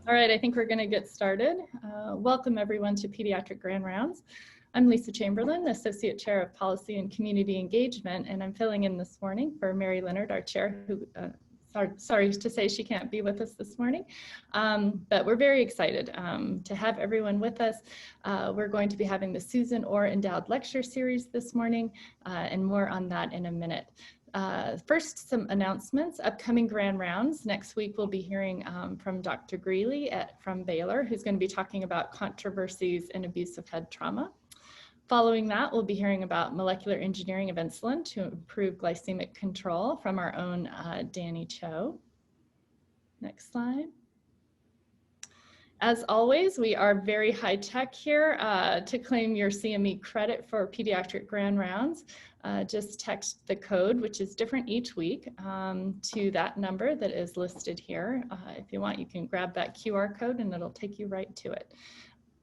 All right, I think we're going to get started. Welcome everyone to Pediatric Grand Rounds. I'm Lisa Chamberlain, Associate Chair of Policy and Community Engagement, and I'm filling in this morning for Mary Leonard, our chair, who, sorry to say she can't be with us this morning, but we're very excited to have everyone with us. We're going to be having the Susan Orr Endowed Lecture Series this morning, and more on that in a minute. First, some announcements. Upcoming Grand Rounds. Next week, we'll be hearing from Dr. Greeley from Baylor, who's going to be talking about controversies in abusive head trauma. Following that, we'll be hearing about molecular engineering of insulin to improve glycemic control from our own Danny Cho. Next slide. As always, we are very high tech here. To claim your CME credit for Pediatric Grand Rounds, just text the code, which is different each week, to that number that is listed here. If you want, you can grab that QR code and it'll take you right to it.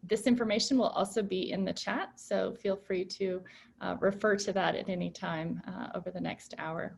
This information will also be in the chat, so feel free to refer to that at any time over the next hour.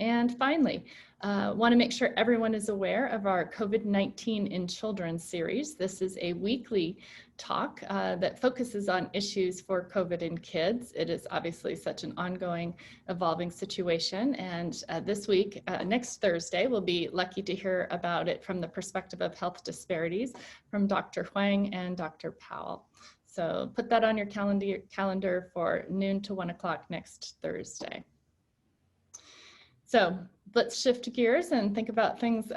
And finally, want to make sure everyone is aware of our COVID-19 in Children series. This is a weekly talk that focuses on issues for COVID in kids. It is obviously such an ongoing, evolving situation. And this week, next Thursday, we'll be lucky to hear about it from the perspective of health disparities from Dr. Huang and Dr. Powell. So put that on your calendar for noon to 1 o'clock next Thursday. So let's shift gears and think about things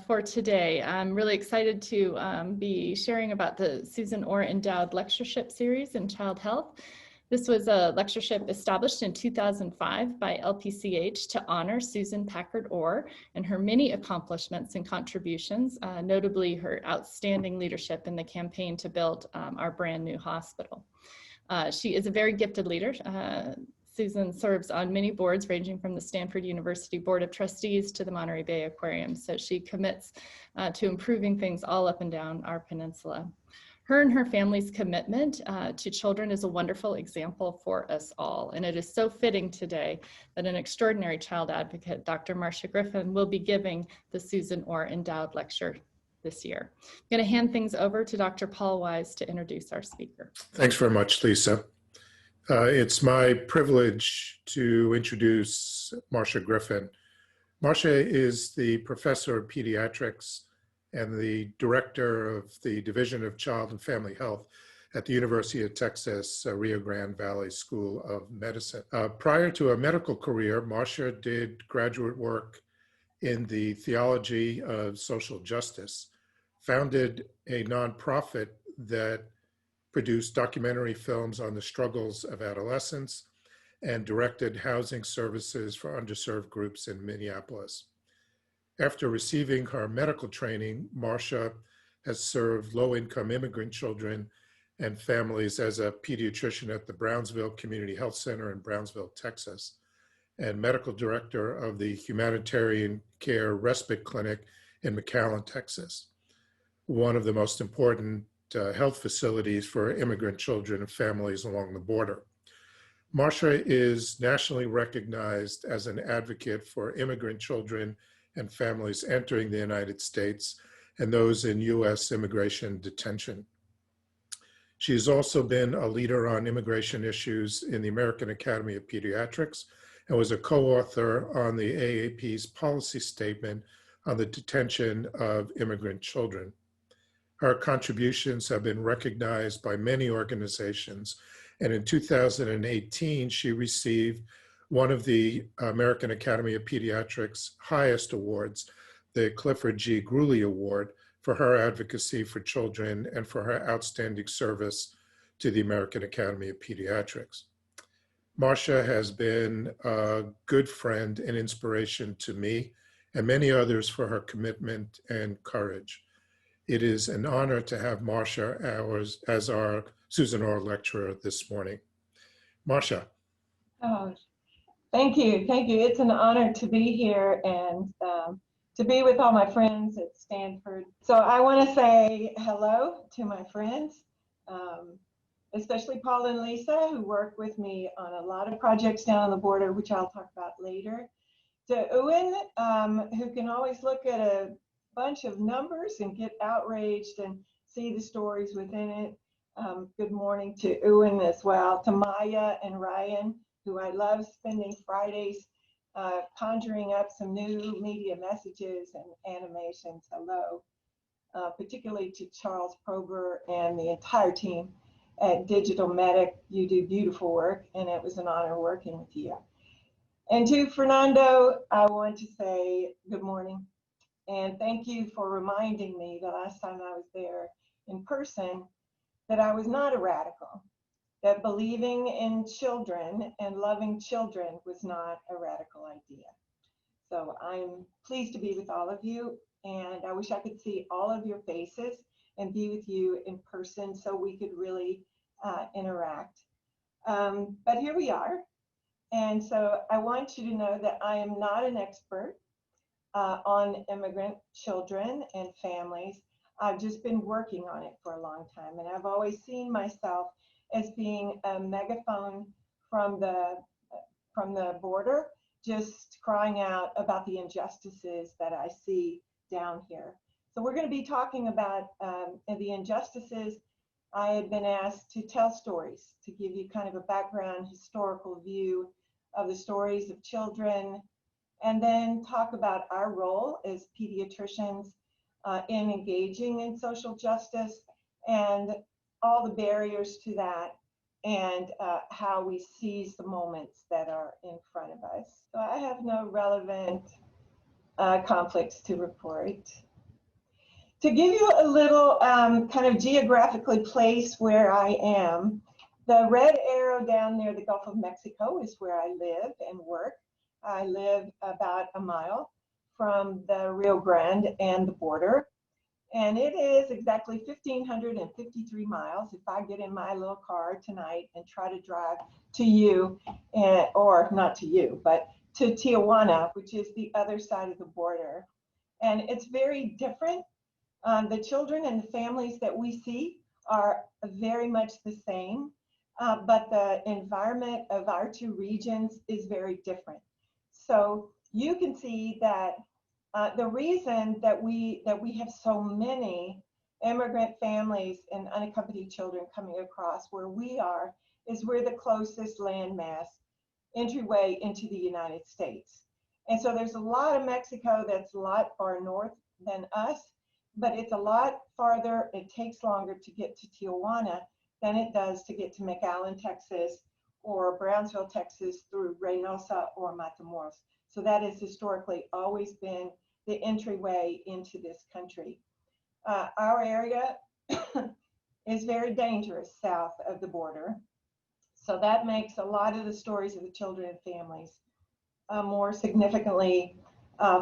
for today. I'm really excited to be sharing about the Susan Orr Endowed Lectureship Series in Child Health. This was a lectureship established in 2005 by LPCH to honor Susan Packard Orr and her many accomplishments and contributions, notably her outstanding leadership in the campaign to build our brand new hospital. She is a very gifted leader. Susan serves on many boards ranging from the Stanford University Board of Trustees to the Monterey Bay Aquarium. So she commits to improving things all up and down our peninsula. Her and her family's commitment to children is a wonderful example for us all. And it is so fitting today that an extraordinary child advocate, Dr. Marsha Griffin, will be giving the Susan Orr Endowed Lecture this year. I'm going to hand things over to Dr. Paul Wise to introduce our speaker. Thanks very much, Lisa. It's my privilege to introduce Marsha Griffin. Marsha is the professor of pediatrics and the director of the Division of Child and Family Health at the University of Texas Rio Grande Valley School of Medicine. Prior to a medical career, Marsha did graduate work in the theology of social justice, founded a nonprofit that produced documentary films on the struggles of adolescents, and directed housing services for underserved groups in Minneapolis. After receiving her medical training, Marsha has served low-income immigrant children and families as a pediatrician at the Brownsville Community Health Center in Brownsville, Texas, and medical director of the Humanitarian Care Respite Clinic in McAllen, Texas, one of the most important health facilities for immigrant children and families along the border. Marsha is nationally recognized as an advocate for immigrant children and families entering the United States and those in U.S. immigration detention. She has also been a leader on immigration issues in the American Academy of Pediatrics and was a co-author on the AAP's policy statement on the detention of immigrant children. Her contributions have been recognized by many organizations, and in 2018, she received one of the American Academy of Pediatrics' highest awards, the Clifford G. Greeley Award, for her advocacy for children and for her outstanding service to the American Academy of Pediatrics. Marsha has been a good friend and inspiration to me and many others for her commitment and courage. It is an honor to have Marsha as our Susan Orr lecturer this morning. Marsha. Oh, thank you. Thank you. It's an honor to be here and to be with all my friends at Stanford. So I want to say hello to my friends, especially Paul and Lisa, who work with me on a lot of projects down on the border, which I'll talk about later. to Ewan, who can always look at a bunch of numbers and get outraged and see the stories within it. Good morning to Ewan as well, to Maya and Ryan, who I love spending Fridays conjuring up some new media messages and animations. Hello. Particularly to Charles Prober and the entire team at Digital Medic. You do beautiful work, and it was an honor working with you. And to Fernando, I want to say good morning, and thank you for reminding me the last time I was there in person that I was not a radical, that believing in children and loving children was not a radical idea. So I'm pleased to be with all of you, and I wish I could see all of your faces and be with you in person so we could really interact. But here we are. And so I want you to know that I am not an expert on immigrant children and families. I've just been working on it for a long time, and I've always seen myself as being a megaphone from the border, just crying out about the injustices that I see down here. So we're going to be talking about the injustices. I had been asked to tell stories, to give you kind of a background historical view of the stories of children, and then talk about our role as pediatricians in engaging in social justice and all the barriers to that, and how we seize the moments that are in front of us. So I have no relevant conflicts to report. To give you a little kind of geographically place where I am, the red arrow down near the Gulf of Mexico is where I live and work. I live about a mile from the Rio Grande and the border. And it is exactly 1,553 miles if I get in my little car tonight and try to drive to you, or not to you, but to Tijuana, which is the other side of the border. And it's very different. The children and the families that we see are very much the same, but the environment of our two regions is very different. So you can see that the reason that we have so many immigrant families and unaccompanied children coming across where we are is we're the closest landmass entryway into the United States. And so there's a lot of Mexico that's a lot far north than us, but it's a lot farther. It takes longer to get to Tijuana than it does to get to McAllen, Texas, or Brownsville, Texas, through Reynosa or Matamoros. So that has historically always been the entryway into this country. Our area is very dangerous south of the border. So that makes a lot of the stories of the children and families more significantly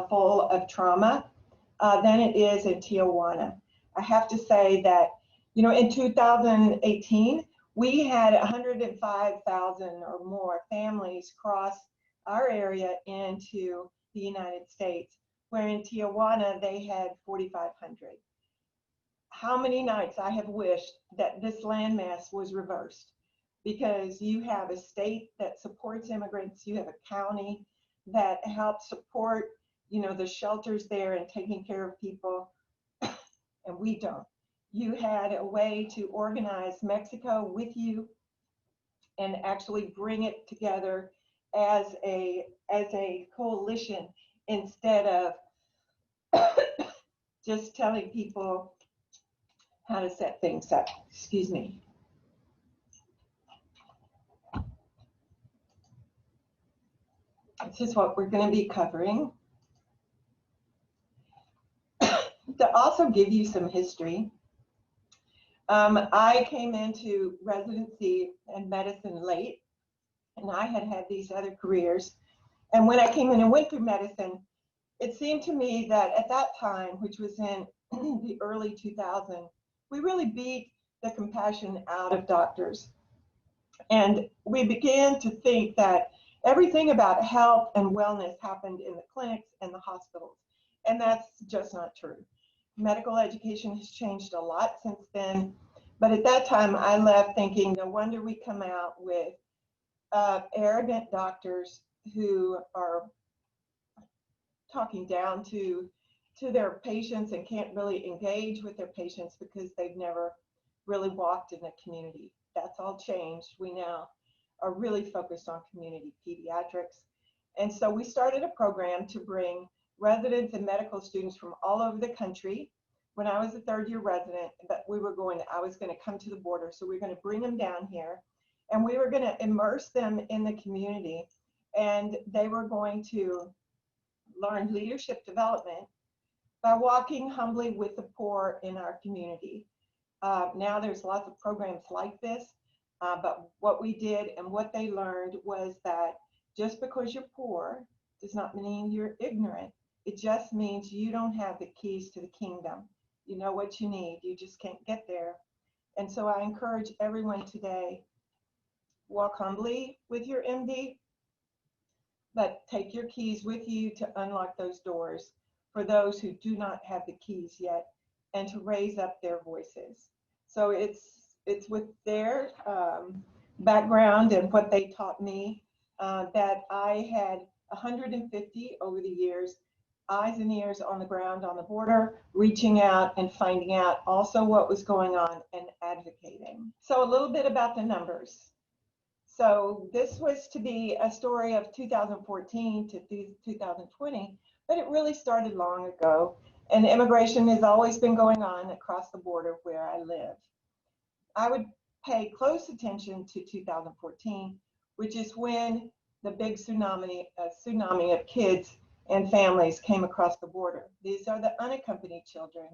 full of trauma than it is in Tijuana. I have to say that, you know, in 2018, we had 105,000 or more families cross our area into the United States, where in Tijuana they had 4,500. How many nights I have wished that this landmass was reversed, because you have a state that supports immigrants, you have a county that helps support, you know, the shelters there and taking care of people, and we don't. You had a way to organize Mexico with you and actually bring it together as a coalition instead of just telling people how to set things up. Excuse me. This is what we're going to be covering. To also give you some history, I came into residency and medicine late, and I had had these other careers. And when I came in and went through medicine, it seemed to me that at that time, which was in the early 2000s, we really beat the compassion out of doctors. And we began to think that everything about health and wellness happened in the clinics and the hospitals. And that's just not true. Medical education has changed a lot since then. But at that time, I left thinking, no wonder we come out with arrogant doctors who are talking down to their patients and can't really engage with their patients because they've never really walked in the community. That's all changed. We now are really focused on community pediatrics. And so we started a program to bring residents and medical students from all over the country. When I was a third-year resident, but I was going to come to the border, so we we're going to bring them down here, and we were going to immerse them in the community, and they were going to learn leadership development by walking humbly with the poor in our community. Now there's lots of programs like this, but what we did and what they learned was that just because you're poor does not mean you're ignorant. It just means you don't have the keys to the kingdom. You know what you need, you just can't get there. And so I encourage everyone today, walk humbly with your MD, but take your keys with you to unlock those doors for those who do not have the keys yet, and to raise up their voices. So it's with their background and what they taught me that I had 150 over the years, eyes and ears on the ground on the border, reaching out and finding out also what was going on and advocating. So a little bit about the numbers. So this was to be a story of 2014 to 2020, but it really started long ago. And immigration has always been going on across the border where I live. I would pay close attention to 2014, which is when the big tsunami of kids and families came across the border. These are the unaccompanied children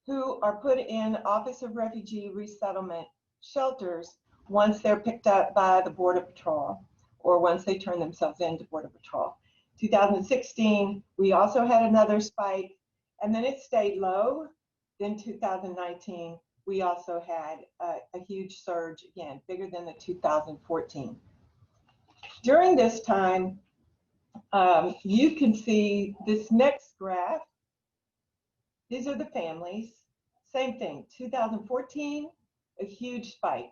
who are put in Office of Refugee Resettlement shelters once they're picked up by the Border Patrol, or once they turn themselves into Border Patrol. 2016, we also had another spike, and then it stayed low. Then 2019, we also had a huge surge again, bigger than the 2014. During this time, you can see this next graph. These are the families. Same thing, 2014, a huge spike.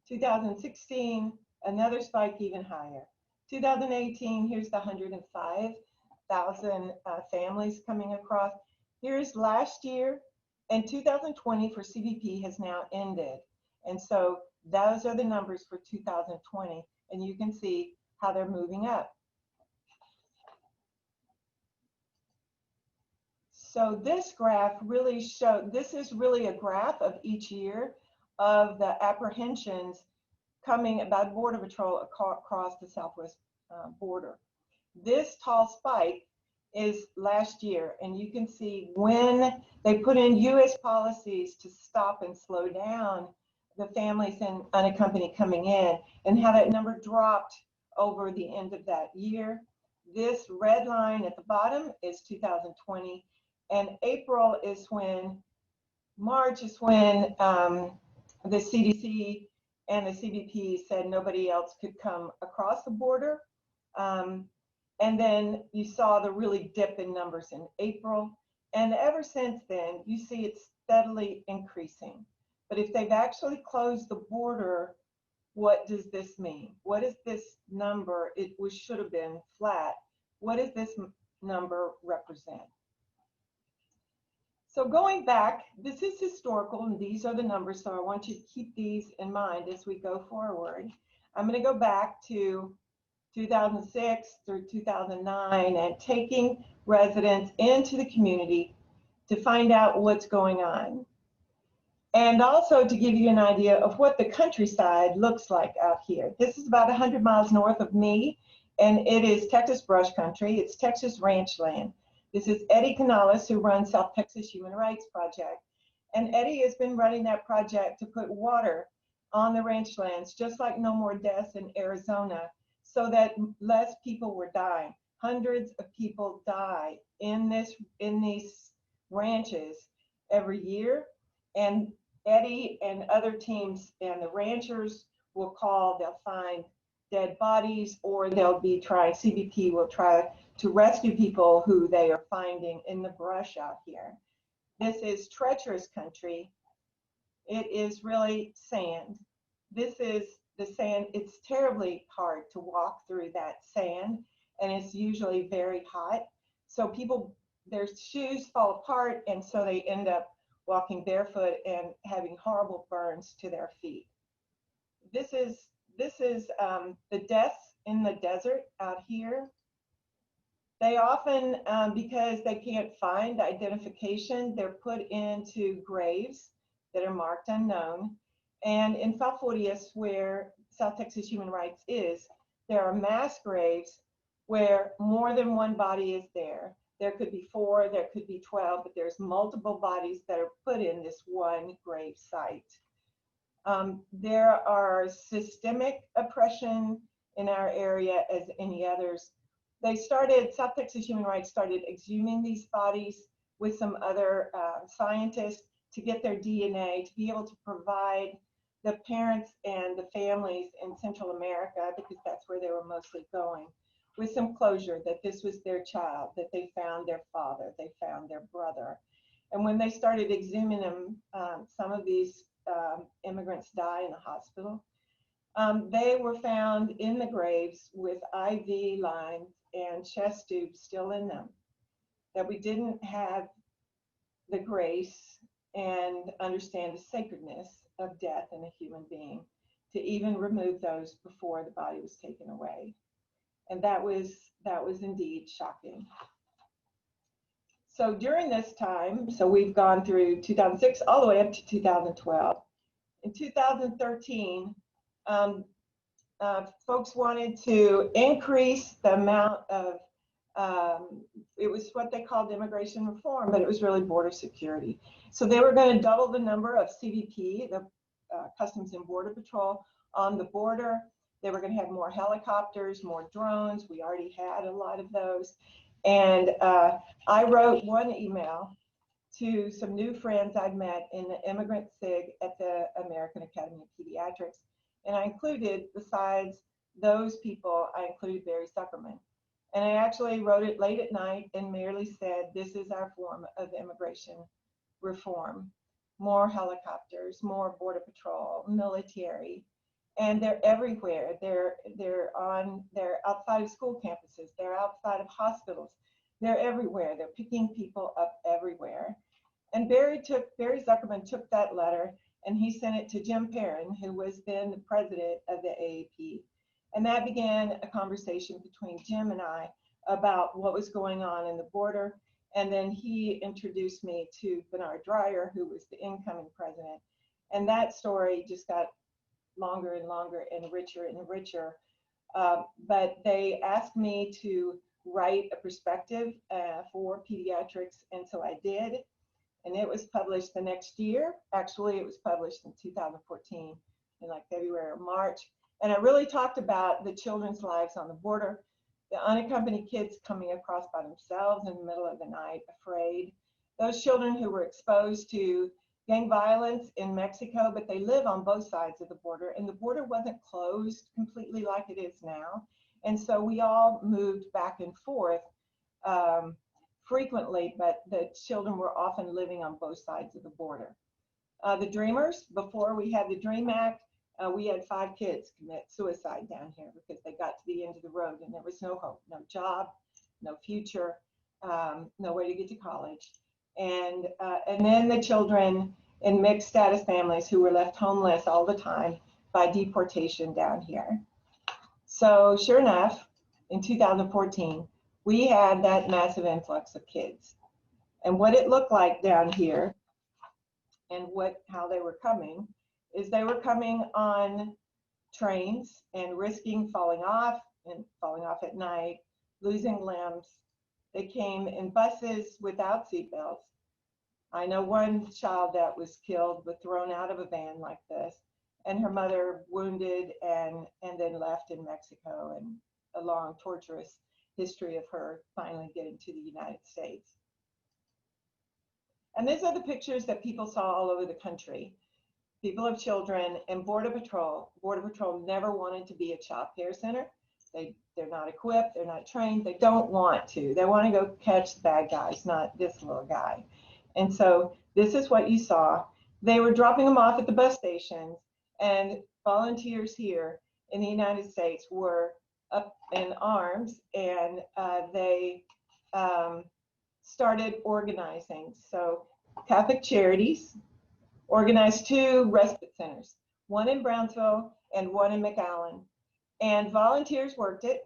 2016, another spike even higher. 2018, here's the 105,000 families coming across. Here's last year, and 2020 for CBP has now ended. And so those are the numbers for 2020, and you can see how they're moving up. So this graph really this is really a graph of each year of the apprehensions coming by Border Patrol across the southwest border. This tall spike is last year, and you can see when they put in U.S. policies to stop and slow down the families and unaccompanied coming in, and how that number dropped over the end of that year. This red line at the bottom is 2020, and March is when the CDC and the CBP said nobody else could come across the border. And then you saw the really dip in numbers in April. And ever since then, you see it's steadily increasing. But if they've actually closed the border, what does this mean? What is this number? It should have been flat. What does this number represent? So going back, this is historical, and these are the numbers, so I want you to keep these in mind as we go forward. I'm going to go back to 2006 through 2009 and taking residents into the community to find out what's going on. And also to give you an idea of what the countryside looks like out here. This is about 100 miles north of me, and it is Texas brush country. It's Texas ranch land. This is Eddie Canales, who runs South Texas Human Rights Project. And Eddie has been running that project to put water on the ranch lands, just like No More Deaths in Arizona, so that less people were dying. Hundreds of people die in these ranches every year. And Eddie and other teams and the ranchers will they'll find dead bodies, or CBP will try to rescue people who they are finding in the brush out here. This is treacherous country. It is really sand. This is the sand. It's terribly hard to walk through that sand, and it's usually very hot. So people, their shoes fall apart, and so they end up walking barefoot and having horrible burns to their feet. This is the deaths in the desert out here. They often, because they can't find identification, they're put into graves that are marked unknown. And in Falfurrias, where South Texas Human Rights is, there are mass graves where more than one body is there. There could be 4, there could be 12, but there's multiple bodies that are put in this one grave site. There are systemic oppression in our area as any others. They started, South Texas Human Rights started exhuming these bodies with some other scientists to get their DNA, to be able to provide the parents and the families in Central America, because that's where they were mostly going, with some closure that this was their child, that they found their father, they found their brother. And when they started exhuming them, some of these immigrants die in the hospital. They were found in the graves with IV lines and chest tubes still in them, that we didn't have the grace and understand the sacredness of death in a human being to even remove those before the body was taken away. And that was indeed shocking. So during this time, so we've gone through 2006 all the way up to 2012. In 2013, folks wanted to increase the amount of, it was what they called immigration reform, but it was really border security. So they were going to double the number of CBP, the Customs and Border Patrol, on the border. They were going to have more helicopters, more drones. We already had a lot of those. And I wrote one email to some new friends I'd met in the immigrant SIG at the American Academy of Pediatrics. And I included, besides those people, I included Barry Zuckerman. And I actually wrote it late at night and merely said, this is our form of immigration reform. More helicopters, more border patrol, military. And they're everywhere. They're outside of school campuses. They're outside of hospitals. They're everywhere. They're picking people up everywhere. And Barry Zuckerman took that letter and he sent it to Jim Perrin, who was then the president of the AAP. And that began a conversation between Jim and I about what was going on in the border. And then he introduced me to Bernard Dreyer, who was the incoming president. And that story just got longer and longer and richer and richer. But they asked me to write a perspective for pediatrics, and so I did. And it was published the next year. Actually, it was published in 2014, in like February or March. And I really talked about the children's lives on the border, the unaccompanied kids coming across by themselves in the middle of the night, afraid. Those children who were exposed to gang violence in Mexico, but they live on both sides of the border, and the border wasn't closed completely like it is now. And so we all moved back and forth frequently, but the children were often living on both sides of the border. The Dreamers, before we had the DREAM Act, we had 5 kids commit suicide down here because they got to the end of the road and there was no hope, no job, no future, no way to get to college. And then the children in mixed status families who were left homeless all the time by deportation down here. So sure enough, in 2014, we had that massive influx of kids. And what it looked like down here and how they were coming is they were coming on trains and risking falling off at night, losing limbs. They came in buses without seatbelts. I know one child that was killed, was thrown out of a van like this, and her mother wounded and then left in Mexico, and a long torturous history of her finally getting to the United States. And these are the pictures that people saw all over the country. People of children and Border Patrol. Border Patrol never wanted to be a child care center. They're not equipped, they're not trained, they don't want to. They want to go catch the bad guys, not this little guy. And so this is what you saw. They were dropping them off at the bus stations, and volunteers here in the United States were up in arms, and they started organizing. So Catholic Charities organized 2 respite centers, one in Brownsville and one in McAllen. And volunteers worked it.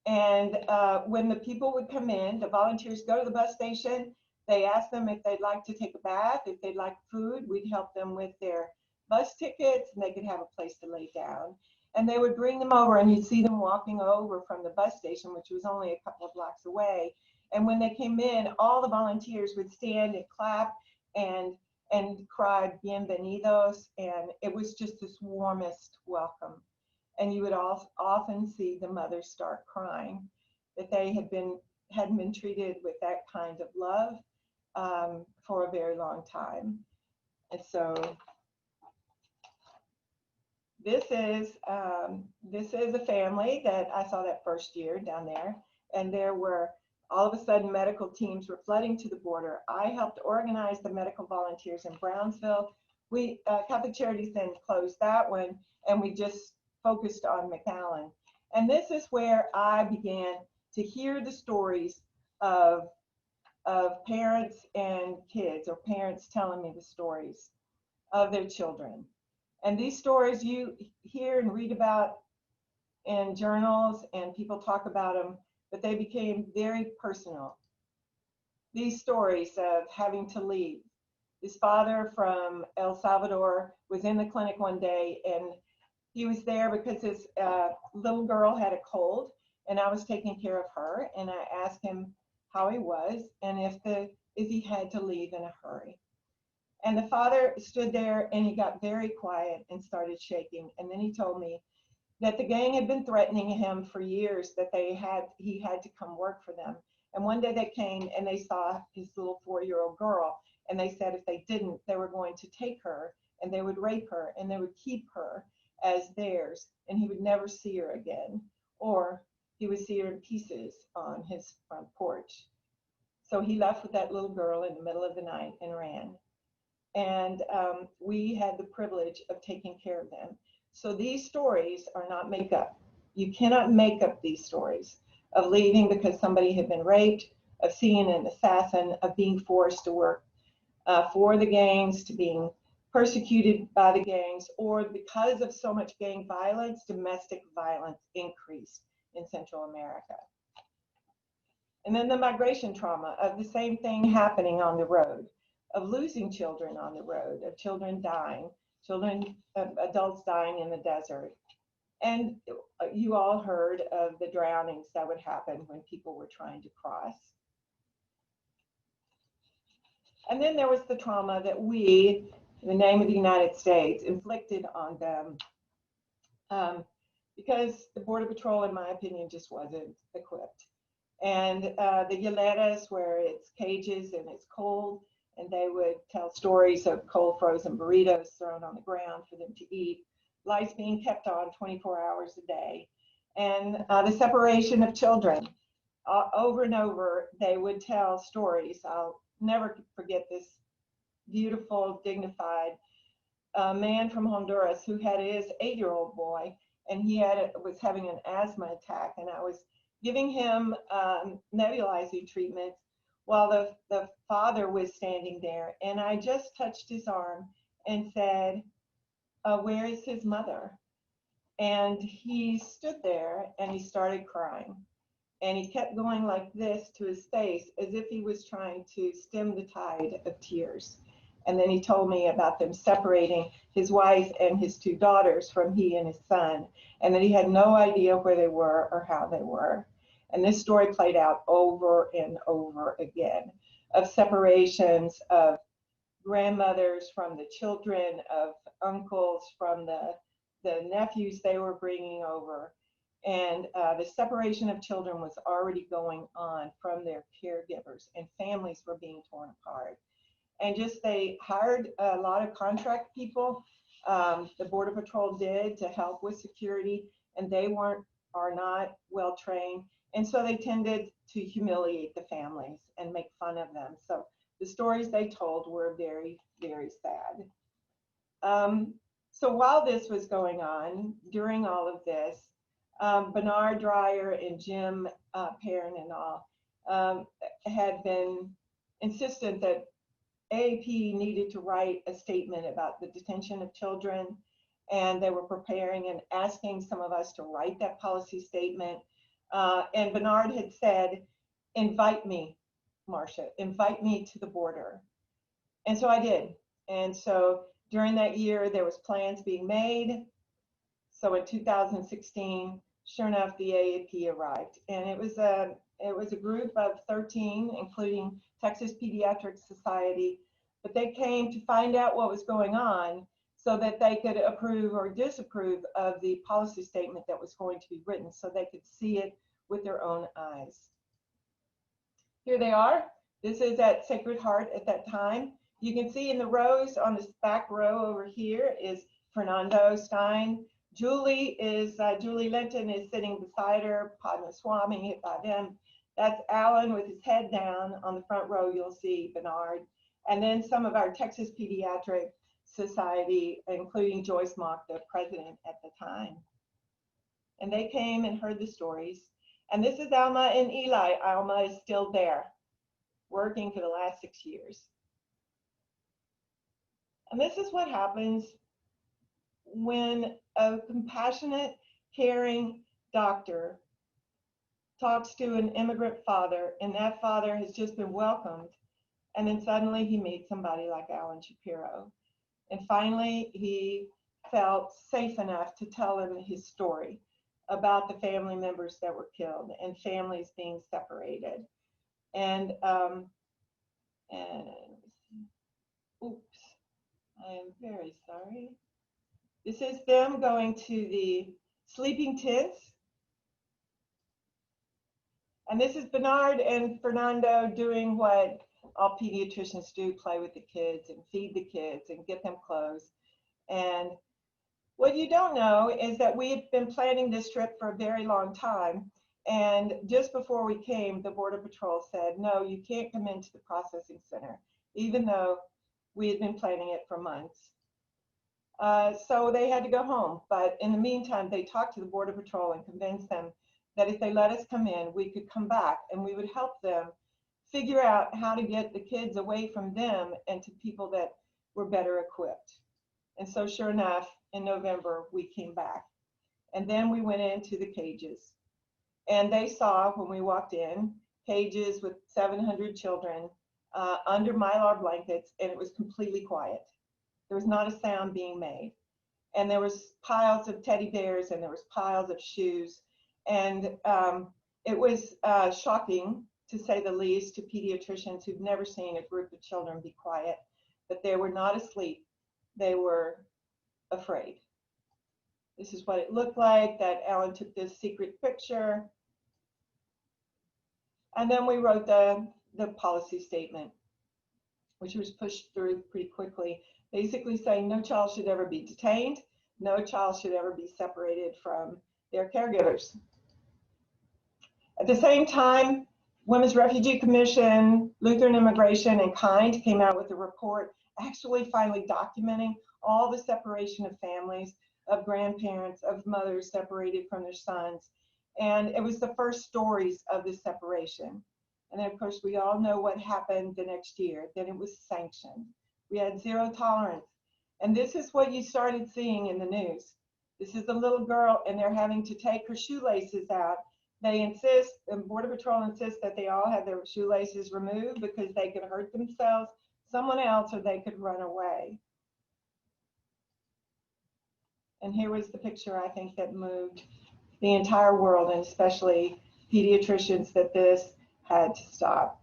And when the people would come in, the volunteers go to the bus station. They ask them if they'd like to take a bath, if they'd like food. We'd help them with their bus tickets, and they could have a place to lay down. And they would bring them over, and you'd see them walking over from the bus station, which was only a couple of blocks away. And when they came in, all the volunteers would stand and clap and cry bienvenidos, and it was just this warmest welcome. And you would often see the mothers start crying, that they hadn't been treated with that kind of love for a very long time. And so this is a family that I saw that first year down there, and there were all of a sudden medical teams were flooding to the border. I helped organize the medical volunteers in Brownsville. We Catholic Charities then closed that one, and we just focused on McAllen. And this is where I began to hear the stories of parents and kids, or parents telling me the stories of their children. And these stories you hear and read about in journals, and people talk about them, but they became very personal. These stories of having to leave. His father from El Salvador was in the clinic one day, and he was there because his little girl had a cold, and I was taking care of her, and I asked him how he was and if he had to leave in a hurry. And the father stood there, and he got very quiet and started shaking. And then he told me that the gang had been threatening him for years, that he had to come work for them. And one day they came and they saw his little 4-year-old girl, and they said if they didn't, they were going to take her and they would rape her and they would keep her as theirs, and he would never see her again, or he would see her in pieces on his front porch. So he left with that little girl in the middle of the night and ran. And we had the privilege of taking care of them. So these stories are not make up. You cannot make up these stories of leaving because somebody had been raped, of seeing an assassin, of being forced to work for the gangs, to being persecuted by the gangs, or because of so much gang violence, domestic violence increased in Central America. And then the migration trauma of the same thing happening on the road, of losing children on the road, of children dying, adults dying in the desert. And you all heard of the drownings that would happen when people were trying to cross. And then there was the trauma that we, in the name of the United States, inflicted on them because the Border Patrol, in my opinion, just wasn't equipped. And the hieleras, where it's cages and it's cold, and they would tell stories of cold frozen burritos thrown on the ground for them to eat, lights being kept on 24 hours a day, and the separation of children. Over and over, they would tell stories. I'll never forget this beautiful, dignified man from Honduras who had his 8-year-old boy, and he was having an asthma attack, and I was giving him nebulizing treatments while the father was standing there, and I just touched his arm and said, where is his mother? And he stood there and he started crying, and he kept going like this to his face as if he was trying to stem the tide of tears. And then he told me about them separating his wife and his 2 daughters from he and his son, and that he had no idea where they were or how they were. And this story played out over and over again, of separations, of grandmothers from the children, of uncles from the nephews they were bringing over. And the separation of children was already going on from their caregivers, and families were being torn apart. And just they hired a lot of contract people, the Border Patrol did, to help with security, and they are not well trained. And so they tended to humiliate the families and make fun of them. So the stories they told were very, very sad. So while this was going on, during all of this, Bernard Dreyer and Jim Perrin and all, had been insistent that AAP needed to write a statement about the detention of children, and they were preparing and asking some of us to write that policy statement. And Bernard had said, invite me, Marsha, invite me to the border. And so I did. And so during that year, there was plans being made. So in 2016, sure enough, the AAP arrived. And it was a group of 13, including Texas Pediatric Society, but they came to find out what was going on so that they could approve or disapprove of the policy statement that was going to be written, so they could see it with their own eyes. Here they are. This is at Sacred Heart at that time. You can see in the rows, on this back row over here is Fernando Stein. Julie Linton is sitting beside her, Padma Swami, them. That's Alan with his head down. On the front row, you'll see Bernard. And then some of our Texas Pediatric Society, including Joyce Mock, the president at the time. And they came and heard the stories. And this is Alma and Eli. Alma is still there, working for the last 6 years. And this is what happens when a compassionate, caring doctor talks to an immigrant father, and that father has just been welcomed, and then suddenly he meets somebody like Alan Shapiro. And finally, he felt safe enough to tell him his story about the family members that were killed and families being separated. And oops, I am very sorry. This is them going to the sleeping tents. And this is Bernard and Fernando doing what all pediatricians do, play with the kids and feed the kids and get them clothes. And what you don't know is that we had been planning this trip for a very long time. And just before we came, the Border Patrol said, no, you can't come into the processing center, even though we had been planning it for months. So they had to go home. But in the meantime, they talked to the Border Patrol and convinced them that if they let us come in, we could come back and we would help them figure out how to get the kids away from them and to people that were better equipped. And so sure enough, in November, we came back. And then we went into the cages. And they saw, when we walked in, cages with 700 children under Mylar blankets, and it was completely quiet. There was not a sound being made. And there was piles of teddy bears, and there was piles of shoes. And it was shocking, to say the least, to pediatricians who've never seen a group of children be quiet. But they were not asleep. They were afraid. This is what it looked like, that Alan took this secret picture. And then we wrote the policy statement, which was pushed through pretty quickly, basically saying no child should ever be detained, no child should ever be separated from their caregivers. At the same time, Women's Refugee Commission, Lutheran Immigration, and KIND came out with a report actually finally documenting all the separation of families, of grandparents, of mothers separated from their sons. And it was the first stories of this separation. And then, of course, we all know what happened the next year, that it was sanctioned. We had zero tolerance. And this is what you started seeing in the news. This is a little girl, and they're having to take her shoelaces out. They insist, and Border Patrol insists, that they all have their shoelaces removed because they could hurt themselves, someone else, or they could run away. And here was the picture, I think, that moved the entire world, and especially pediatricians, that this had to stop.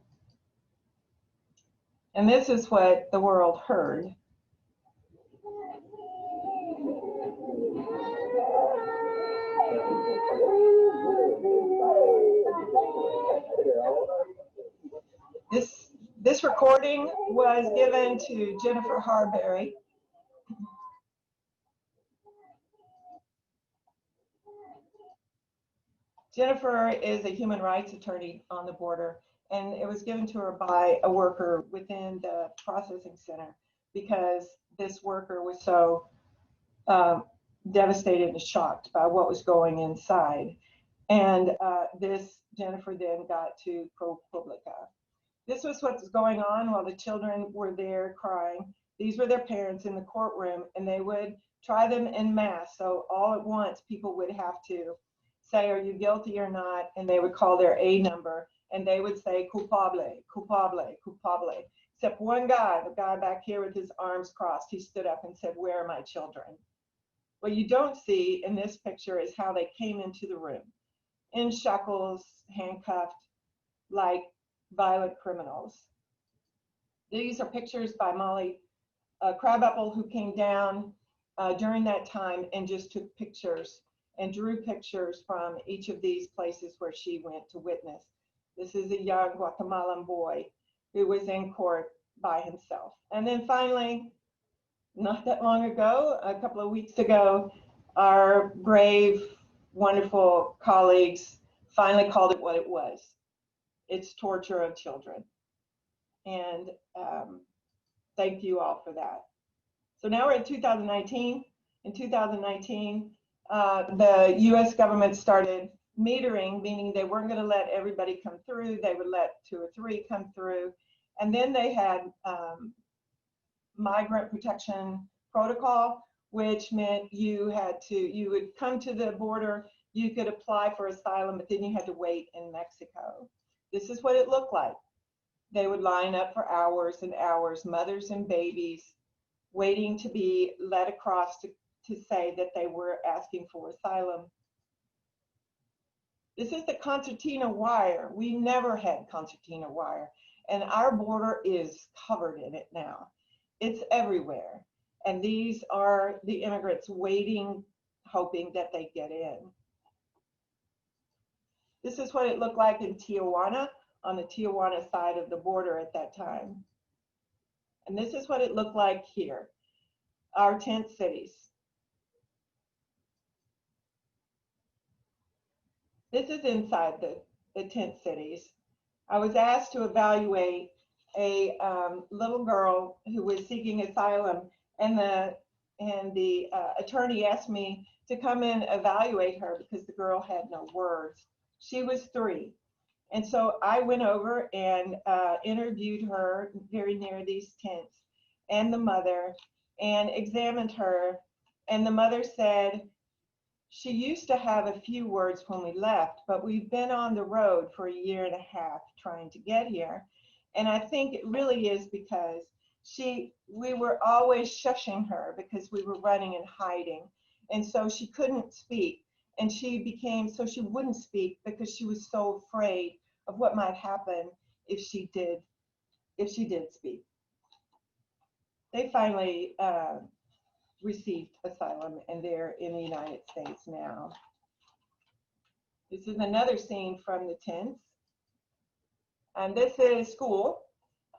And this is what the world heard. This recording was given to Jennifer Harberry. Jennifer is a human rights attorney on the border, and it was given to her by a worker within the processing center because this worker was so devastated and shocked by what was going inside. And this, Jennifer then got to ProPublica. This was what's going on while the children were there crying. These were their parents in the courtroom, and they would try them en masse. So all at once, people would have to say, are you guilty or not? And they would call their A number, and they would say, culpable, culpable, culpable. Except one guy, the guy back here with his arms crossed, he stood up and said, where are my children? What you don't see in this picture is how they came into the room, in shackles, handcuffed, like violent criminals. These are pictures by Molly Crabapple, who came down during that time and just took pictures and drew pictures from each of these places where she went to witness. This is a young Guatemalan boy who was in court by himself. And then finally, not that long ago, a couple of weeks ago, our brave, wonderful colleagues finally called it what it was. It's torture of children. And thank you all for that. So now we're in 2019. In 2019, the US government started metering, meaning they weren't going to let everybody come through. They would let 2 or 3 come through. And then they had migrant protection protocol, which meant you would come to the border, you could apply for asylum, but then you had to wait in Mexico. This is what it looked like. They would line up for hours and hours, mothers and babies, waiting to be led across to say that they were asking for asylum. This is the concertina wire. We never had concertina wire, and our border is covered in it now. It's everywhere. And these are the immigrants waiting, hoping that they get in. This is what it looked like in Tijuana, on the Tijuana side of the border at that time. And this is what it looked like here, our tent cities. This is inside the tent cities. I was asked to evaluate a little girl who was seeking asylum, and the attorney asked me to come and evaluate her because the girl had no words. She was 3. And so I went over and interviewed her very near these tents and the mother and examined her. And the mother said, she used to have a few words when we left, but we've been on the road for 1.5 years trying to get here. And I think it really is because we were always shushing her because we were running and hiding. And so she couldn't speak. And she wouldn't speak because she was so afraid of what might happen if she did speak. They finally received asylum, and they're in the United States now. This is another scene from the tents. And this is school.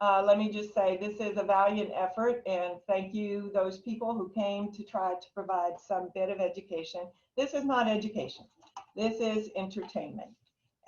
Let me just say, this is a valiant effort, and thank you, those people who came to try to provide some bit of education. This is not education. This is entertainment.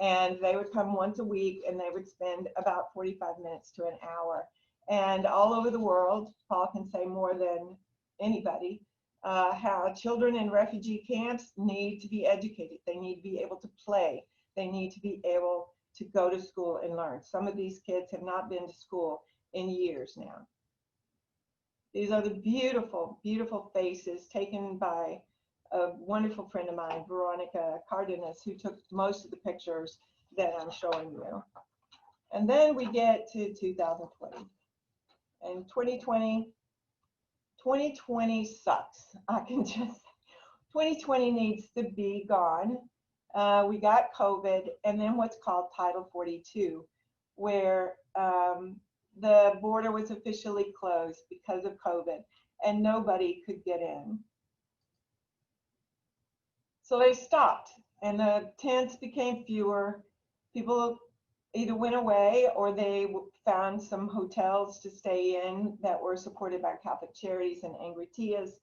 And they would come once a week, and they would spend about 45 minutes to an hour. And all over the world, Paul can say more than anybody, how children in refugee camps need to be educated. They need to be able to play. They need to be able to go to school and learn. Some of these kids have not been to school in years now. These are the beautiful, beautiful faces taken by a wonderful friend of mine, Veronica Cardenas, who took most of the pictures that I'm showing you. And then we get to 2020. And 2020 sucks. I can just, 2020 needs to be gone. We got COVID, and then what's called Title 42, where the border was officially closed because of COVID, and nobody could get in. So they stopped, and the tents became fewer. People either went away or they found some hotels to stay in that were supported by Catholic Charities and Angry Tias.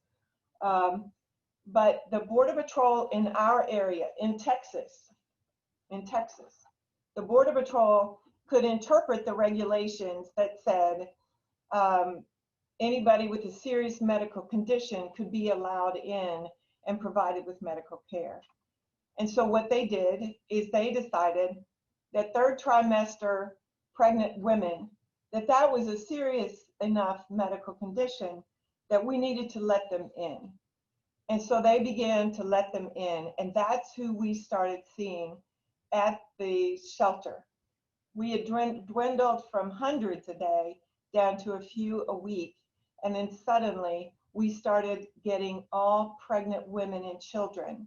But the Border Patrol in our area, in Texas, the Border Patrol could interpret the regulations that said anybody with a serious medical condition could be allowed in and provided with medical care. And so what they did is they decided that third trimester pregnant women, that was a serious enough medical condition that we needed to let them in. And so they began to let them in, and that's who we started seeing at the shelter. We had dwindled from hundreds a day down to a few a week, and then suddenly we started getting all pregnant women and children.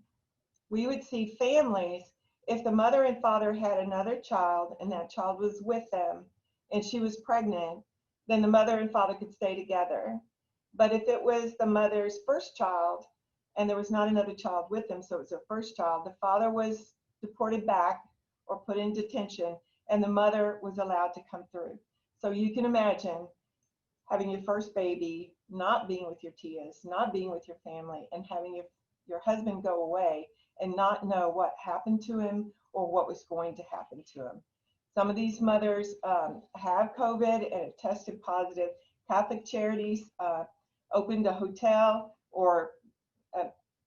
We would see families, if the mother and father had another child and that child was with them and she was pregnant, then the mother and father could stay together. But if it was the mother's first child and there was not another child with them, so it was their first child, the father was deported back or put in detention, and the mother was allowed to come through. So you can imagine having your first baby, not being with your tias, not being with your family, and having your husband go away and not know what happened to him or what was going to happen to him. Some of these mothers have COVID and have tested positive. Catholic Charities opened a hotel or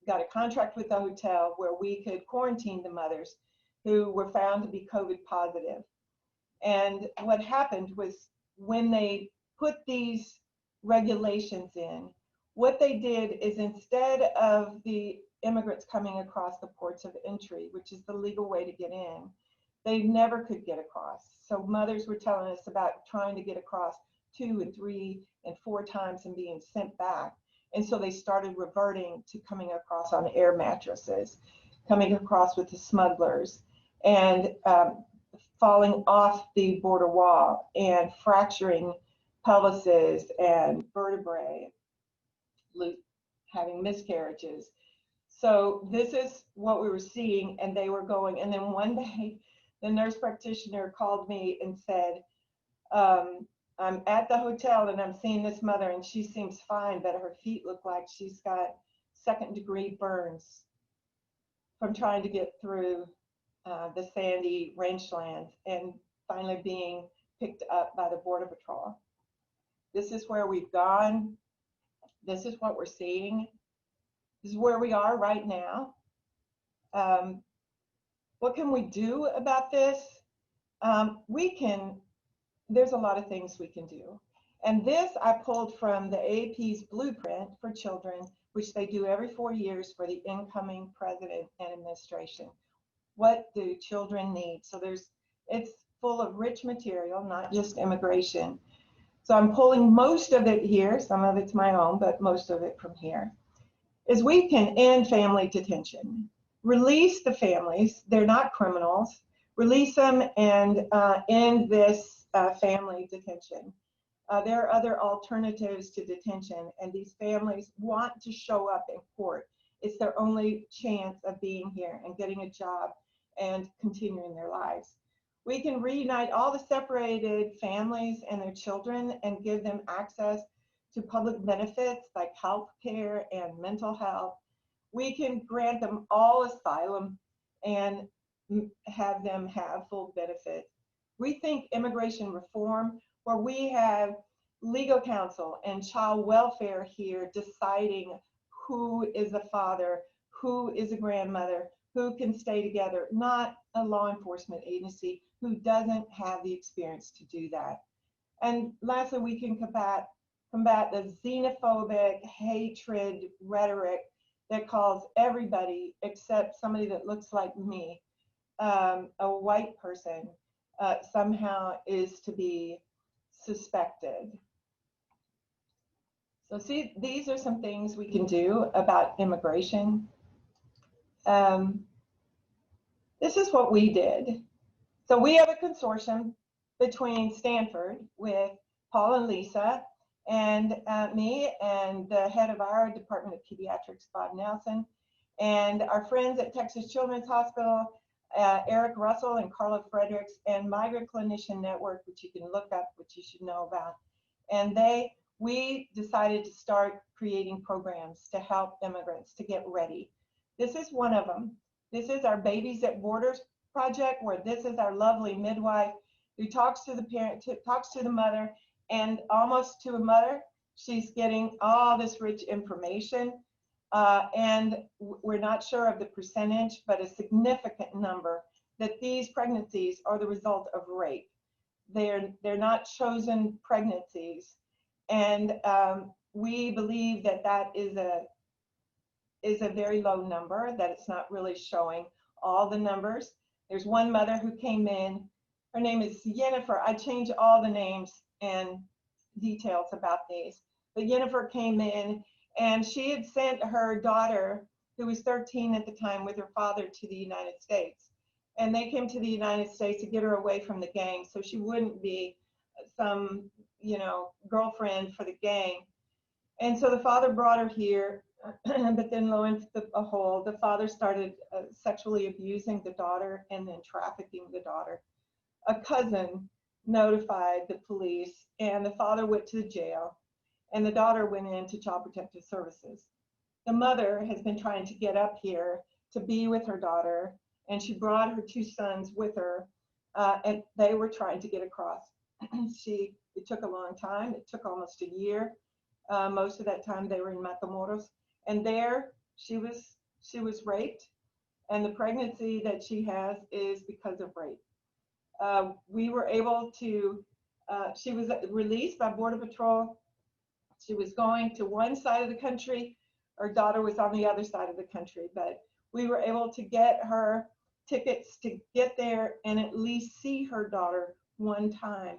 got a contract with the hotel where we could quarantine the mothers who were found to be COVID positive. And what happened was when they put these regulations in, what they did is instead of the immigrants coming across the ports of entry, which is the legal way to get in, they never could get across. So mothers were telling us about trying to get across 2 and 3 and 4 times and being sent back. And so they started reverting to coming across on air mattresses, coming across with the smugglers, and falling off the border wall and fracturing pelvises and vertebrae, having miscarriages. So this is what we were seeing, and they were going. And then one day, the nurse practitioner called me and said, I'm at the hotel and I'm seeing this mother and she seems fine, but her feet look like she's got second-degree burns from trying to get through the sandy rangeland and finally being picked up by the Border Patrol. This is where we've gone. This is what we're seeing. This is where we are right now. What can we do about this? There's a lot of things we can do. And this I pulled from the AAP's Blueprint for Children, which they do every 4 years for the incoming president and administration. What do children need? So it's full of rich material, not just immigration. So I'm pulling most of it here. Some of it's my own, but most of it from here. Is we can end family detention. Release the families. They're not criminals. Release them and end this family detention. There are other alternatives to detention, and these families want to show up in court. It's their only chance of being here and getting a job and continuing their lives. We can reunite all the separated families and their children and give them access to public benefits like health care and mental health. We can grant them all asylum and have them have full benefits. Rethink immigration reform, where we have legal counsel and child welfare here deciding who is a father, who is a grandmother, who can stay together, not a law enforcement agency who doesn't have the experience to do that. And lastly, we can combat the xenophobic hatred rhetoric that calls everybody except somebody that looks like me, a white person, somehow is to be suspected. So see, these are some things we can do about immigration. This is what we did. So we have a consortium between Stanford with Paul and Lisa and me and the head of our Department of Pediatrics, Bob Nelson, and our friends at Texas Children's Hospital, Eric Russell and Carla Fredericks, and Migrant Clinician Network, which you can look up, which you should know about. And we decided to start creating programs to help immigrants to get ready. This is one of them. This is our Babies at Borders project, where this is our lovely midwife who talks to the parent, talks to the mother, and almost to a mother, she's getting all this rich information And we're not sure of the percentage, but a significant number, that these pregnancies are the result of rape. They're not chosen pregnancies. And we believe that that is a very low number, that it's not really showing all the numbers. There's one mother who came in, her name is Jennifer. I changed all the names and details about these. But Jennifer came in and she had sent her daughter, who was 13 at the time, with her father to the United States. And they came to the United States to get her away from the gang so she wouldn't be some, girlfriend for the gang. And so the father brought her here, but then lo and behold, the father started sexually abusing the daughter and then trafficking the daughter. A cousin notified the police and the father went to the jail and the daughter went into Child Protective Services. The mother has been trying to get up here to be with her daughter, and she brought her two sons with her, and they were trying to get across. It took a long time. It took almost a year. Most of that time they were in Matamoros, and there she was raped, and the pregnancy that she has is because of rape. We were able to, she was released by Border Patrol. She was going to one side of the country. Her daughter was on the other side of the country, but we were able to get her tickets to get there and at least see her daughter one time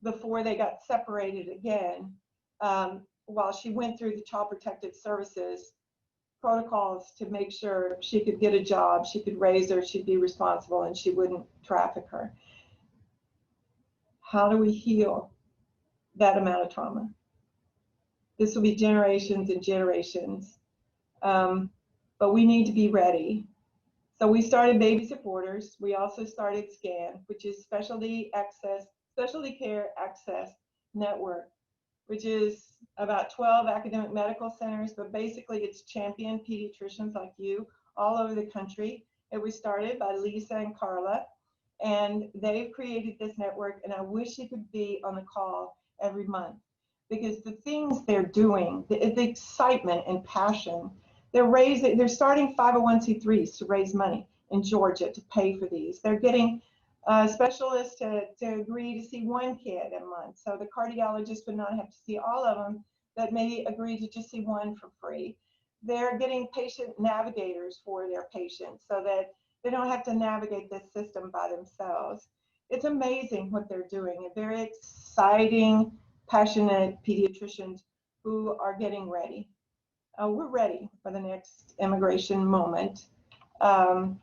before they got separated again, while she went through the Child Protective Services protocols to make sure she could get a job, she could raise her, she'd be responsible, and she wouldn't traffic her. How do we heal that amount of trauma? This will be generations and generations, but we need to be ready. So we started Baby Supporters. We also started SCAN, which is Specialty Care Access Network, which is about 12 academic medical centers, but basically it's championed pediatricians like you all over the country. It was started by Lisa and Carla, and they've created this network, and I wish you could be on the call every month, because the things they're doing, the excitement and passion, they're starting 501c3s to raise money in Georgia to pay for these. They're getting specialists to agree to see one kid a month, so the cardiologist would not have to see all of them, but may agree to just see one for free. They're getting patient navigators for their patients so that they don't have to navigate this system by themselves. It's amazing what they're doing. Very exciting, passionate pediatricians who are getting ready. We're ready for the next immigration moment. In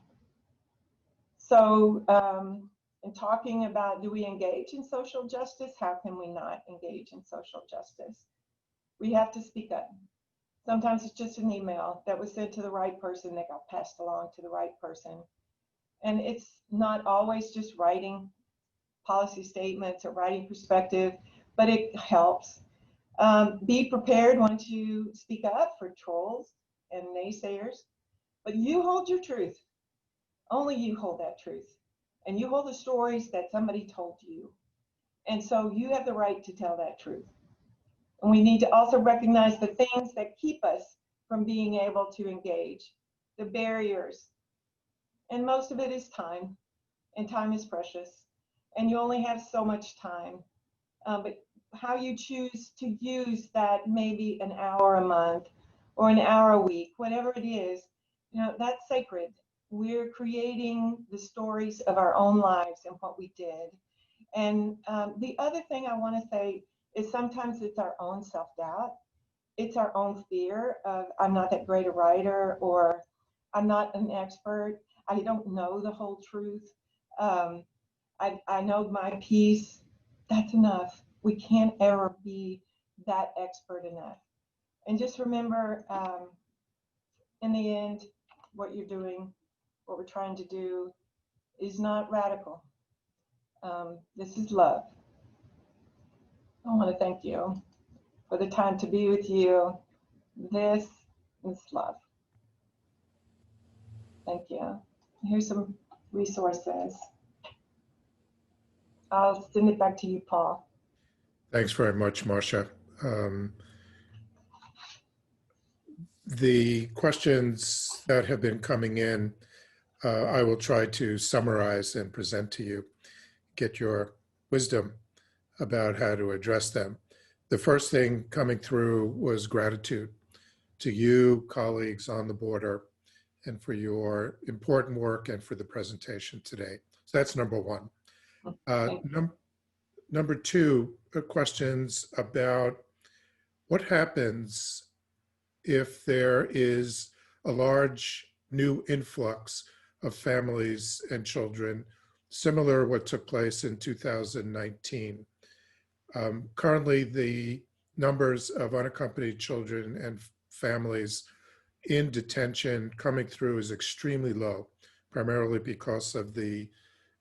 talking about, do we engage in social justice? How can we not engage in social justice? We have to speak up. Sometimes it's just an email that was sent to the right person that got passed along to the right person. And it's not always just writing policy statements or writing perspective, but it helps. Be prepared once you speak up for trolls and naysayers, but you hold your truth. Only you hold that truth. And you hold the stories that somebody told you. And so you have the right to tell that truth. And we need to also recognize the things that keep us from being able to engage, the barriers. And most of it is time, and time is precious. And you only have so much time. But how you choose to use that, maybe an hour a month or an hour a week, whatever it is, that's sacred. We're creating the stories of our own lives and what we did. And the other thing I want to say is sometimes it's our own self-doubt. It's our own fear of, I'm not that great a writer, or I'm not an expert. I don't know the whole truth. I know my piece. That's enough. We can't ever be that expert enough. And just remember, in the end, what you're doing, what we're trying to do is not radical. This is love. I want to thank you for the time to be with you. This is love. Thank you. Here's some resources. I'll send it back to you, Paul. Thanks very much, Marsha. The questions that have been coming in, I will try to summarize and present to you, get your wisdom about how to address them. The first thing coming through was gratitude to you, colleagues on the border, and for your important work and for the presentation today. So that's number one. Number two, questions about what happens if there is a large new influx of families and children, similar to what took place in 2019. Currently, the numbers of unaccompanied children and families in detention coming through is extremely low, primarily because of the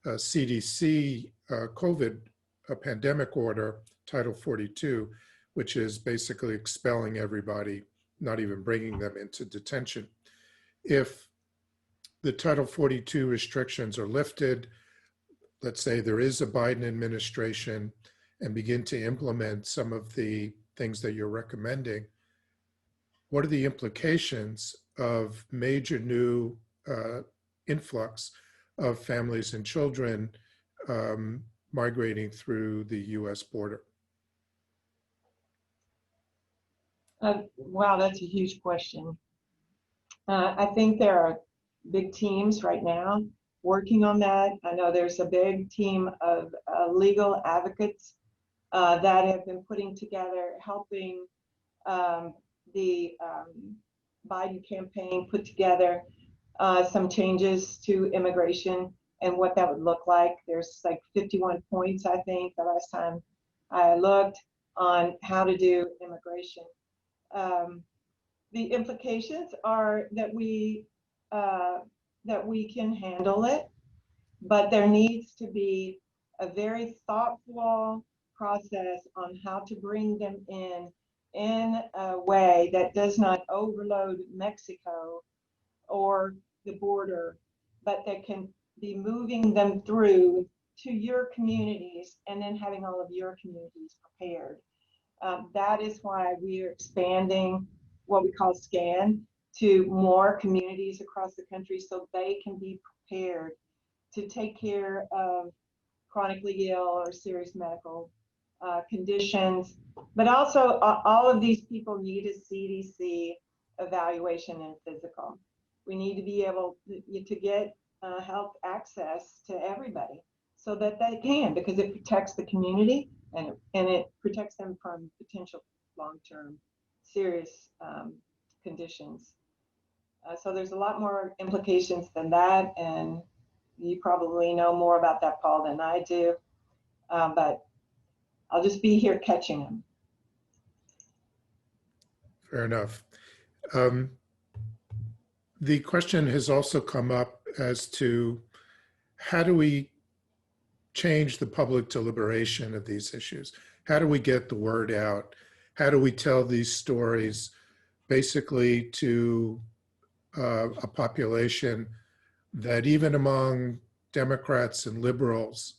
CDC COVID pandemic order, Title 42, which is basically expelling everybody, not even bringing them into detention. If the Title 42 restrictions are lifted, let's say there is a Biden administration, and begin to implement some of the things that you're recommending, what are the implications of major new influx of families and children migrating through the US border? Wow, that's a huge question. I think there are big teams right now working on that. I know there's a big team of legal advocates that have been putting together, helping the Biden campaign put together some changes to immigration and what that would look like. There's like 51 points, I think, the last time I looked, on how to do immigration. The implications are that we can handle it, but there needs to be a very thoughtful process on how to bring them in a way that does not overload Mexico or the border, but that can be moving them through to your communities and then having all of your communities prepared. That is why we are expanding what we call SCAN to more communities across the country so they can be prepared to take care of chronically ill or serious medical conditions. But also all of these people need a CDC evaluation and physical. We need to be able to get health access to everybody so that they can, because it protects the community and it protects them from potential long-term serious conditions. So there's a lot more implications than that, and you probably know more about that, Paul, than I do, but I'll just be here catching them. Fair enough. The question has also come up as to how do we change the public deliberation of these issues? How do we get the word out? How do we tell these stories basically to a population that even among Democrats and liberals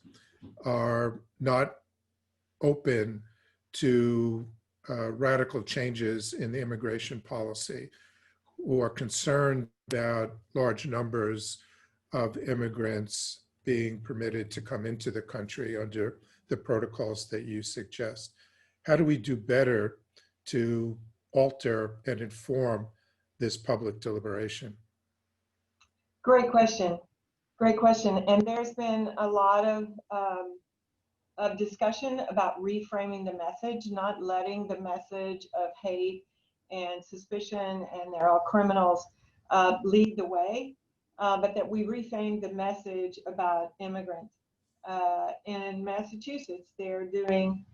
are not open to radical changes in the immigration policy, who are concerned about large numbers of immigrants being permitted to come into the country under the protocols that you suggest? How do we do better to alter and inform this public deliberation? Great question. Great question. And there's been a lot of discussion about reframing the message, not letting the message of hate and suspicion and they're all criminals lead the way, but that we reframe the message about immigrants. In Massachusetts, they're doing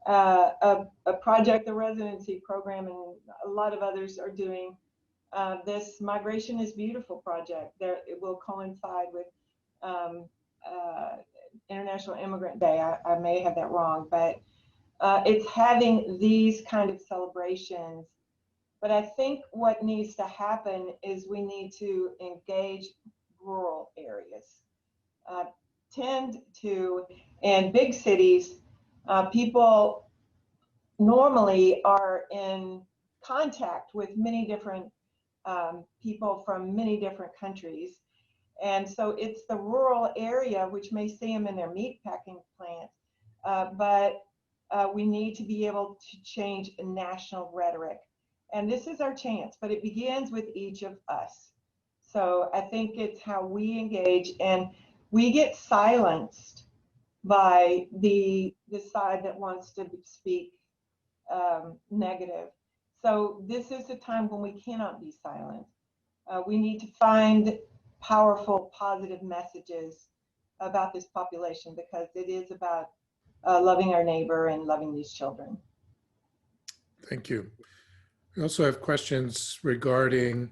a project, a residency program, and a lot of others are doing this Migration is Beautiful project. It will coincide with International Immigrant Day. I may have that wrong, but it's having these kind of celebrations. But I think what needs to happen is we need to engage rural areas. In big cities, people normally are in contact with many different people from many different countries. And so it's the rural area, which may see them in their meat packing plants, but we need to be able to change national rhetoric. And this is our chance, but it begins with each of us. So I think it's how we engage, and we get silenced by the side that wants to speak negative. So this is a time when we cannot be silent. We need to find powerful, positive messages about this population, because it is about loving our neighbor and loving these children. Thank you. We also have questions regarding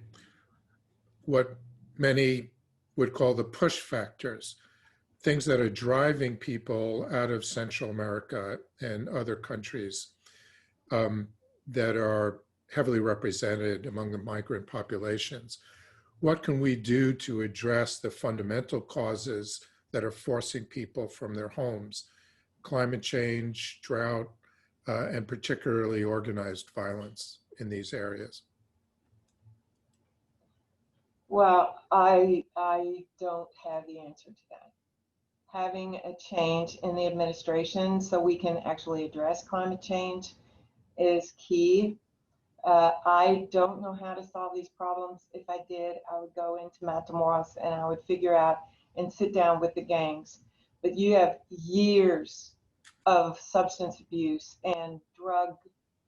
what many would call the push factors, things that are driving people out of Central America and other countries that are heavily represented among the migrant populations. What can we do to address the fundamental causes that are forcing people from their homes? Climate change, drought, and particularly organized violence in these areas. Well, I don't have the answer to that. Having a change in the administration so we can actually address climate change is key. I don't know how to solve these problems. If I did, I would go into Matamoros and I would figure out and sit down with the gangs. But you have years of substance abuse and drug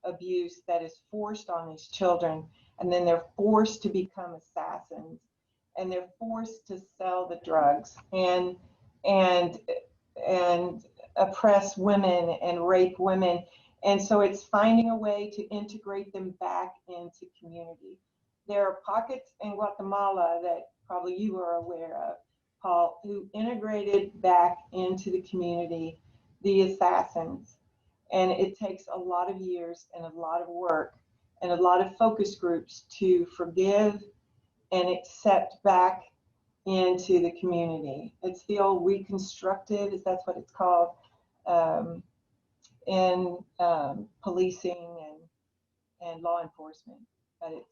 abuse that is forced on these children, and then they're forced to become assassins, and they're forced to sell the drugs and oppress women and rape women. And so it's finding a way to integrate them back into community. There are pockets in Guatemala that probably you are aware of, Paul, who integrated back into the community the assassins. And it takes a lot of years and a lot of work and a lot of focus groups to forgive and accept back into the community. It's the old reconstructive, is that's what it's called, in policing and law enforcement. But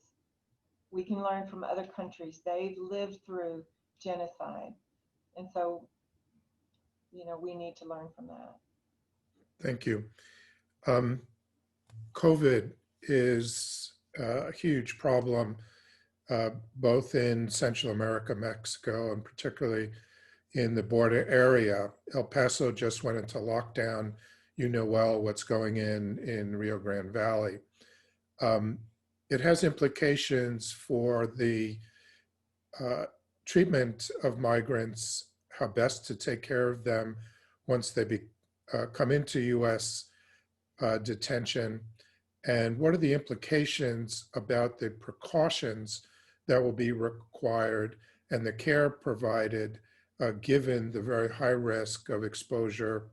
we can learn from other countries. They've lived through genocide. And so, we need to learn from that. Thank you. COVID is a huge problem, both in Central America, Mexico, and particularly in the border area. El Paso just went into lockdown. You know well what's going in Rio Grande Valley. It has implications for the treatment of migrants, how best to take care of them once they come into U.S. Detention, and what are the implications about the precautions that will be required and the care provided given the very high risk of exposure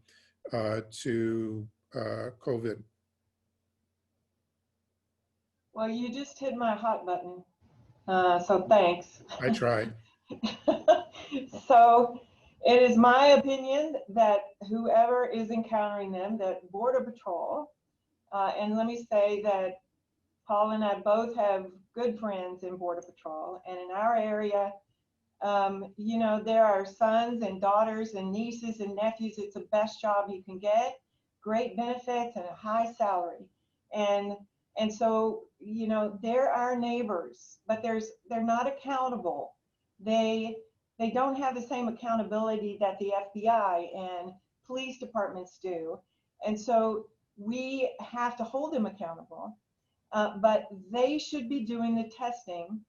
to COVID? Well, you just hit my hot button, so thanks. I tried. So it is my opinion that whoever is encountering them, that Border Patrol, and let me say that Paul and I both have good friends in Border Patrol, and in our area, there are sons and daughters and nieces and nephews. It's the best job you can get, great benefits and a high salary. And so, they're our neighbors, but they're not accountable. They don't have the same accountability that the FBI and police departments do. And so we have to hold them accountable, but they should be doing the testing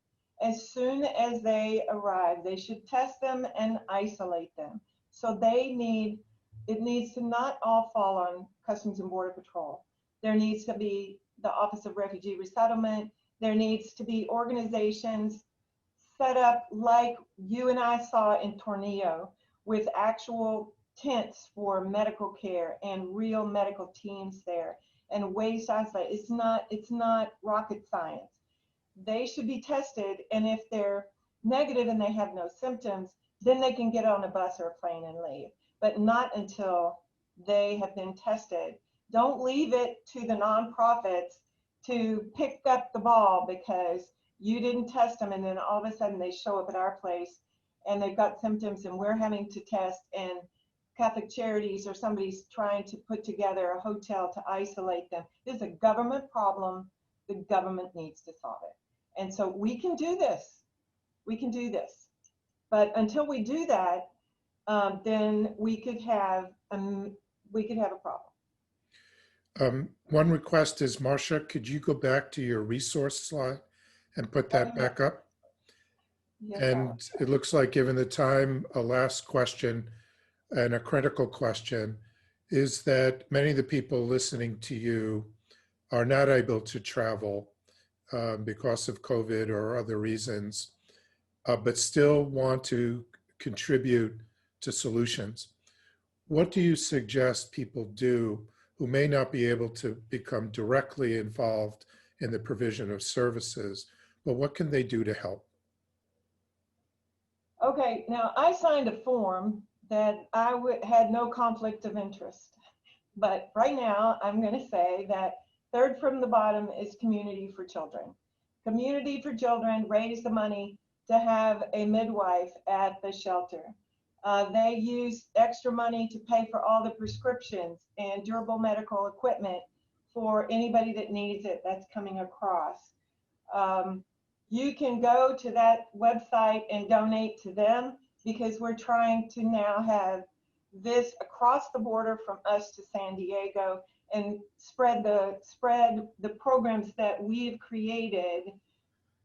as soon as they arrive. They should test them and isolate them. So it needs to not all fall on Customs and Border Patrol. There needs to be the Office of Refugee Resettlement. There needs to be organizations set up like you and I saw in Tornillo, with actual tents for medical care and real medical teams there and ways to isolate. It's not rocket science. They should be tested, and if they're negative and they have no symptoms, then they can get on a bus or a plane and leave, but not until they have been tested. Don't leave it to the nonprofits to pick up the ball, because you didn't test them, and then all of a sudden they show up at our place and they've got symptoms and we're having to test, and Catholic Charities or somebody's trying to put together a hotel to isolate them. This is a government problem. The government needs to solve it. And so we can do this. We can do this. But until we do that, then we could have a problem. One request is, Marsha, could you go back to your resource slide and put that back up? Yes, And it looks like, given the time, a last question and a critical question is that many of the people listening to you are not able to travel because of COVID or other reasons, but still want to contribute to solutions. What do you suggest people do who may not be able to become directly involved in the provision of services, but what can they do to help? Okay, now I signed a form that had no conflict of interest. But right now, I'm going to say that third from the bottom is Community for Children. Community for Children raised the money to have a midwife at the shelter. They use extra money to pay for all the prescriptions and durable medical equipment for anybody that needs it that's coming across. You can go to that website and donate to them, because we're trying to now have this across the border from us to San Diego and spread the programs that we've created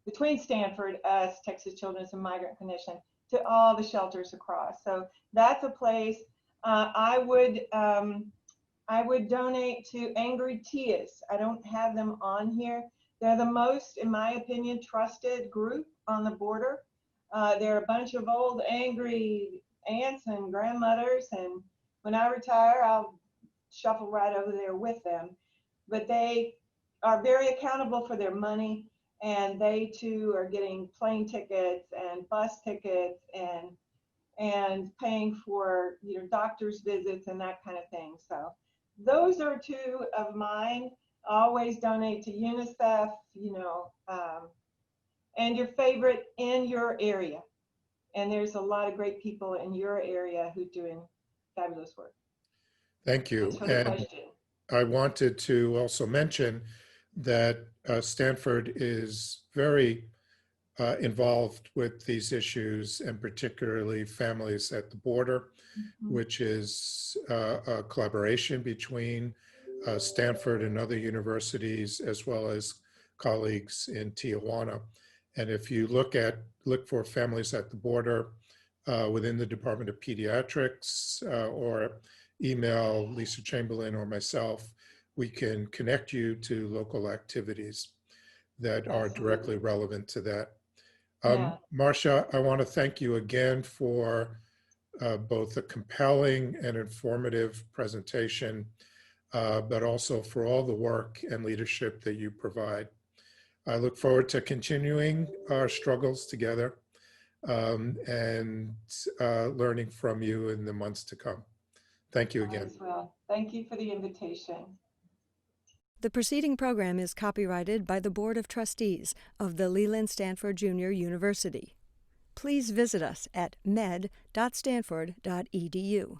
between Stanford, us, Texas Children's and Migrant Commission, to all the shelters across. So that's a place. I would donate to Angry Tias. I don't have them on here. They're the most, in my opinion, trusted group on the border. They're a bunch of old angry aunts and grandmothers, and when I retire, I'll shuffle right over there with them. But they are very accountable for their money, and they too are getting plane tickets and bus tickets and paying for, you know, doctor's visits and that kind of thing. So those are two of mine. Always donate to UNICEF, you know, and your favorite in your area. And there's a lot of great people in your area who are doing fabulous work. Thank you. Thanks for the And question. I wanted to also mention that Stanford is very involved with these issues, and particularly families at the border, which is a collaboration between Stanford and other universities, as well as colleagues in Tijuana. And if you look for families at the border within the Department of Pediatrics, or email Lisa Chamberlain or myself, we can connect you to local activities that are directly relevant to that. Marsha, I want to thank you again for both a compelling and informative presentation, but also for all the work and leadership that you provide. I look forward to continuing our struggles together and learning from you in the months to come. Thank you again. As well. Thank you for the invitation. The preceding program is copyrighted by the Board of Trustees of the Leland Stanford Junior University. Please visit us at med.stanford.edu.